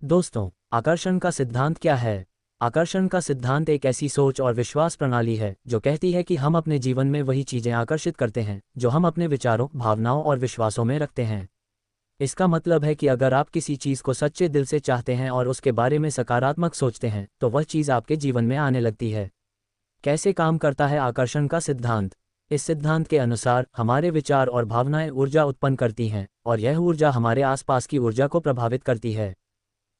दोस्तों, आकर्षण का सिद्धांत क्या है? आकर्षण का सिद्धांत एक ऐसी सोच और विश्वास प्रणाली है जो कहती है कि हम अपने जीवन में वही चीजें आकर्षित करते हैं जो हम अपने विचारों, भावनाओं और विश्वासों में रखते हैं। इसका मतलब है कि अगर आप किसी चीज को सच्चे दिल से चाहते हैं और उसके बारे में सकारात्मक सोचते हैं, तो वह चीज आपके जीवन में आने लगती है। कैसे काम करता है आकर्षण का सिद्धांत? इस सिद्धांत के अनुसार हमारे विचार और भावनाएं ऊर्जा उत्पन्न करती हैं और यह ऊर्जा हमारे आसपास की ऊर्जा को प्रभावित करती है।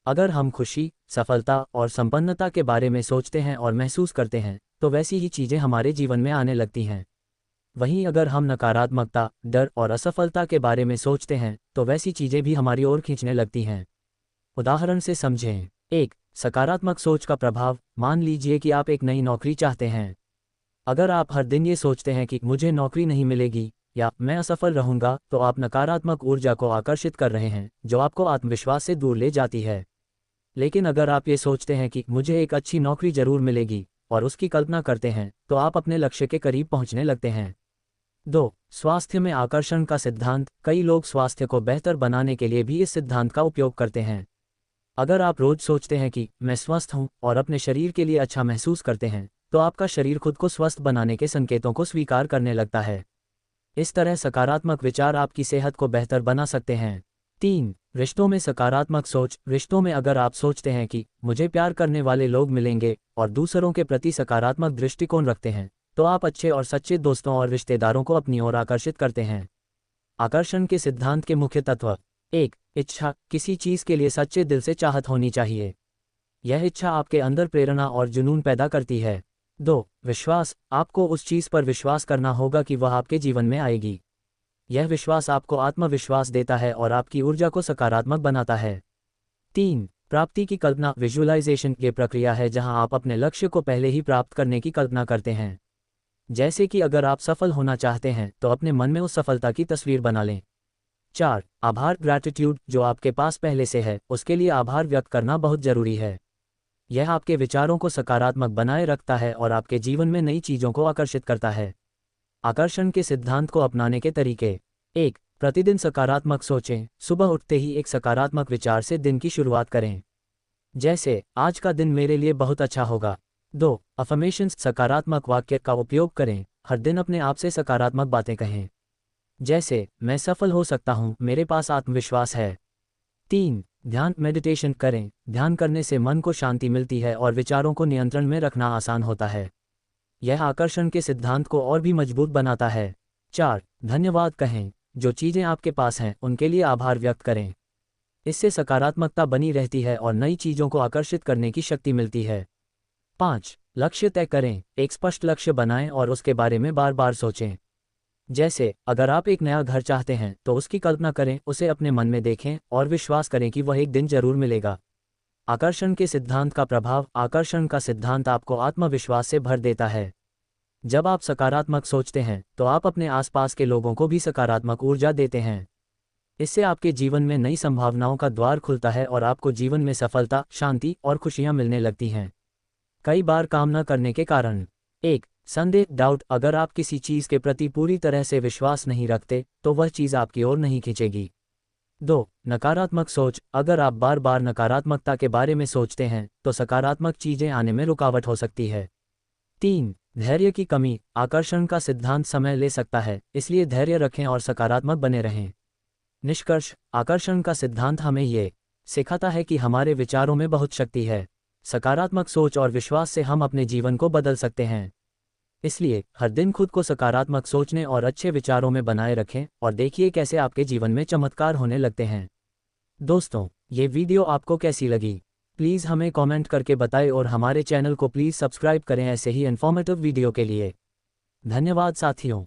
अगर हम खुशी, सफलता और संपन्नता के बारे में सोचते हैं और महसूस करते हैं, तो वैसी ही चीजें हमारे जीवन में आने लगती हैं। वहीं अगर हम नकारात्मकता, डर और असफलता के बारे में सोचते हैं, तो वैसी चीजें भी हमारी ओर खींचने लगती हैं। उदाहरण से समझें। 1. सकारात्मक सोच का प्रभाव। मान लीजिए कि आप एक नई नौकरी चाहते हैं। अगर आप हर दिन ये सोचते हैं कि मुझे नौकरी नहीं मिलेगी या मैं असफल रहूंगा, तो आप नकारात्मक ऊर्जा को आकर्षित कर रहे हैं, जो आपको आत्मविश्वास से दूर ले जाती है। लेकिन अगर आप ये सोचते हैं कि मुझे एक अच्छी नौकरी जरूर मिलेगी और उसकी कल्पना करते हैं, तो आप अपने लक्ष्य के करीब पहुंचने लगते हैं। 2. स्वास्थ्य में आकर्षण का सिद्धांत। कई लोग स्वास्थ्य को बेहतर बनाने के लिए भी इस सिद्धांत का उपयोग करते हैं। अगर आप रोज सोचते हैं कि मैं स्वस्थ हूं और अपने शरीर के लिए अच्छा महसूस करते हैं, तो आपका शरीर खुद को स्वस्थ बनाने के संकेतों को स्वीकार करने लगता है। इस तरह सकारात्मक विचार आपकी सेहत को बेहतर बना सकते हैं। 3. रिश्तों में सकारात्मक सोच। रिश्तों में अगर आप सोचते हैं कि मुझे प्यार करने वाले लोग मिलेंगे और दूसरों के प्रति सकारात्मक दृष्टिकोण रखते हैं, तो आप अच्छे और सच्चे दोस्तों और रिश्तेदारों को अपनी ओर आकर्षित करते हैं। आकर्षण के सिद्धांत के मुख्य तत्व। 1. इच्छा। किसी चीज के लिए सच्चे दिल से चाहत होनी चाहिए। यह इच्छा आपके अंदर प्रेरणा और जुनून पैदा करती है। 2. विश्वास। आपको उस चीज पर विश्वास करना होगा कि वह आपके जीवन में आएगी। यह विश्वास आपको आत्मविश्वास देता है और आपकी ऊर्जा को सकारात्मक बनाता है। 3. प्राप्ति की कल्पना। विजुअलाइजेशन ये प्रक्रिया है जहां आप अपने लक्ष्य को पहले ही प्राप्त करने की कल्पना करते हैं। जैसे कि अगर आप सफल होना चाहते हैं, तो अपने मन में उस सफलता की तस्वीर बना लें। 4. आभार। ग्रैटिट्यूड। जो आपके पास पहले से है, उसके लिए आभार व्यक्त करना बहुत जरूरी है। यह आपके विचारों को सकारात्मक बनाए रखता है और आपके जीवन में नई चीजों को आकर्षित करता है। आकर्षण के सिद्धांत को अपनाने के तरीके। 1. प्रतिदिन सकारात्मक सोचें। सुबह उठते ही एक सकारात्मक विचार से दिन की शुरुआत करें। जैसे, आज का दिन मेरे लिए बहुत अच्छा होगा। 2. अफर्मेशंस। सकारात्मक वाक्य का उपयोग करें। हर दिन अपने आप से सकारात्मक बातें कहें। जैसे, मैं सफल हो सकता हूँ, मेरे पास आत्मविश्वास है। 3. ध्यान। मेडिटेशन करें। ध्यान करने से मन को शांति मिलती है और विचारों को नियंत्रण में रखना आसान होता है। यह आकर्षण के सिद्धांत को और भी मजबूत बनाता है। 4. धन्यवाद कहें। जो चीजें आपके पास हैं, उनके लिए आभार व्यक्त करें। इससे सकारात्मकता बनी रहती है और नई चीजों को आकर्षित करने की शक्ति मिलती है। 5. लक्ष्य तय करें। एक स्पष्ट लक्ष्य बनाएं और उसके बारे में बार बार सोचें। जैसे, अगर आप एक नया घर चाहते हैं, तो उसकी कल्पना करें, उसे अपने मन में देखें और विश्वास करें कि वह एक दिन जरूर मिलेगा। आकर्षण के सिद्धांत का प्रभाव। आकर्षण का सिद्धांत आपको आत्मविश्वास से भर देता है। जब आप सकारात्मक सोचते हैं, तो आप अपने आसपास के लोगों को भी सकारात्मक ऊर्जा देते हैं। इससे आपके जीवन में नई संभावनाओं का द्वार खुलता है और आपको जीवन में सफलता, शांति और खुशियां मिलने लगती हैं। कई बार काम न करने के कारण। 1. संदेह, डाउट। अगर आप किसी चीज के प्रति पूरी तरह से विश्वास नहीं रखते, तो वह चीज आपकी ओर नहीं खींचेगी। 2. नकारात्मक सोच। अगर आप बार बार नकारात्मकता के बारे में सोचते हैं, तो सकारात्मक चीजें आने में रुकावट हो सकती है। 3. धैर्य की कमी। आकर्षण का सिद्धांत समय ले सकता है, इसलिए धैर्य रखें और सकारात्मक बने रहें। निष्कर्ष। आकर्षण का सिद्धांत हमें ये सिखाता है कि हमारे विचारों में बहुत शक्ति है। सकारात्मक सोच और विश्वास से हम अपने जीवन को बदल सकते हैं। इसलिए हर दिन खुद को सकारात्मक सोचने और अच्छे विचारों में बनाए रखें और देखिए कैसे आपके जीवन में चमत्कार होने लगते हैं। दोस्तों, ये वीडियो आपको कैसी लगी? प्लीज़ हमें कमेंट करके बताएं और हमारे चैनल को प्लीज़ सब्सक्राइब करें ऐसे ही इन्फॉर्मेटिव वीडियो के लिए। धन्यवाद साथियों।